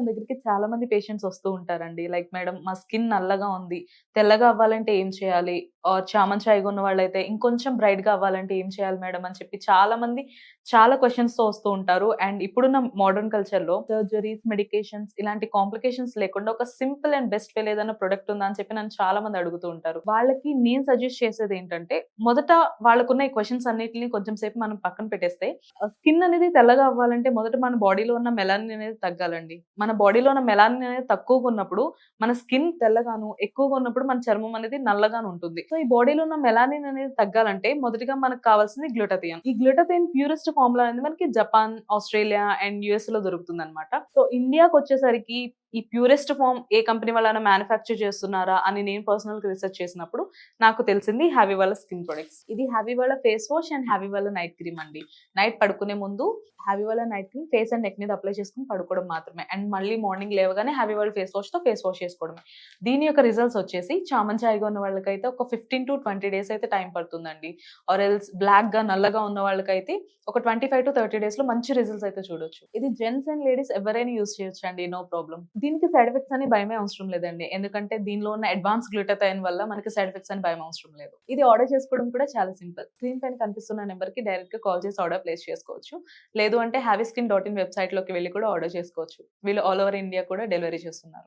దగ్గరికి చాలా మంది పేషెంట్స్ వస్తూ ఉంటారండి. లైక్ మేడం మా స్కిన్ నల్లగా ఉంది. తెల్లగా అవ్వాలంటే ఏం చేయాలి? ఆర్ చామన్ ఛాయగా ఉన్న వాళ్ళైతే ఇంకొంచెం బ్రైట్‌గా అవ్వాలంటే ఏం చేయాలి మేడం? అని చెప్పి చాలా మంది చాలా క్వెషన్స్‌తో వస్తూ ఉంటారు. అండ్ ఇప్పుడున్న మోడర్న్ కల్చర్‌లో సర్జరీస్, మెడికేషన్స్ ఇలాంటి కాంప్లికేషన్స్ లేకుండా ఒక సింపుల్ అండ్ బెస్ట్ వే ఏదైనా ప్రొడక్ట్ ఉందా? అని చెప్పి నన్ను చాలా మంది అడుగుతూ ఉంటారు. వాళ్ళకి నేను సజెస్ట్ చేసేదేంటంటే మొదట వాళ్ళకున్న ఈ క్వెషన్స్ అన్నిటిని కొంచెం సేపు మనం పక్కన పెట్టేస్తే స్కిన్ అనేది తెల్లగా అవ్వాలంటే మొదట మన బాడీలో ఉన్న మెలానిన్ అనేది తగ్గాలండి. మన బాడీలో ఉన్న మెలానిన్ అనేది తక్కువగా ఉన్నప్పుడు మన స్కిన్ తెల్లగాను, ఎక్కువగా ఉన్నప్పుడు మన చర్మం అనేది నల్లగాను ఉంటుంది. సో, ఈ బాడీలో ఉన్న మెలానిన్ అనేది తగ్గాలంటే మొదటిగా మనకు కావాల్సింది గ్లూటాథియోన్. ఈ గ్లూటాథియోన్ ప్యూరెస్ట్ ఫార్మ్‌లో అనేది మనకి జపాన్, ఆస్ట్రేలియా అండ్ యూఎస్‌లో దొరుకుతుందనమాట. సో, ఇండియాకొచ్చేసరికి ఈ ప్యూరెస్ట్ ఫార్మ్ ఏ కంపెనీ వాళ్ళైనా మ్యానుఫ్యాక్చర్ చేస్తున్నారా అని నేను పర్సనల్‌గా రిసర్చ్ చేసినప్పుడు నాకు తెలిసింది హ్యావీ వాళ్ళ స్కిన్ ప్రొడక్ట్స్. ఇది హ్యావీ వాళ్ళ ఫేస్ వాష్ అండ్ హ్యావీ వాళ్ళ నైట్ క్రీమ్ అండి. నైట్ పడుకునే ముందు హ్యావీ వాళ్ళ night cream face and neck మీద అప్లై చేసుకొని పడుకోవడం మాత్రమే. అండ్ మళ్ళీ మార్నింగ్ లేవగానే హ్యావీ వాళ్ళ ఫేస్ వాష్‌తో ఫేస్ వాష్ చేసుకోవడమే. దీని యొక్క రిజల్ట్స్ వచ్చేసి చామన్ ఛాయగా ఉన్న వాళ్ళకైతే ఒక 15-20 డేస్ అయితే టైం పడుతుందండి. ఆర్ ఎల్స్ బ్లాక్‌గా, నల్లగా ఉన్న వాళ్ళకైతే ఒక 25-30 డేస్‌లో మంచి రిజల్ట్స్ అయితే చూడొచ్చు. ఇది జెంట్స్ అండ్ లేడీస్ ఎవరైనా యూజ్ చేయొచ్చండి. No problem. దీనికి సైడ్ ఎఫెక్ట్స్ అని భయమే అవసరం లేదండి. ఎందుకంటే దీనిలో ఉన్న అడ్వాన్స్ గ్లూటాథైన్ వల్ల మనకి సైడ్ ఎఫెక్ట్స్ అని భయం అవసరం లేదు. ఇది ఆర్డర్ చేసుకోవడం కూడా చాలా సింపుల్. స్క్రీన్ పైన కనిపిస్తున్న నంబర్‌కి డైరెక్ట్‌గా కాల్ చేసి ఆర్డర్ ప్లేస్ చేసుకోవచ్చు. లేదు అంటే havyskin.in వెబ్‌సైట్‌లోకి వెళ్లి కూడా ఆర్డర్ చేసుకోవచ్చు. వీళ్ళు ఆల్ ఓవర్ ఇండియా కూడా డెలివరీ చేస్తున్నారు.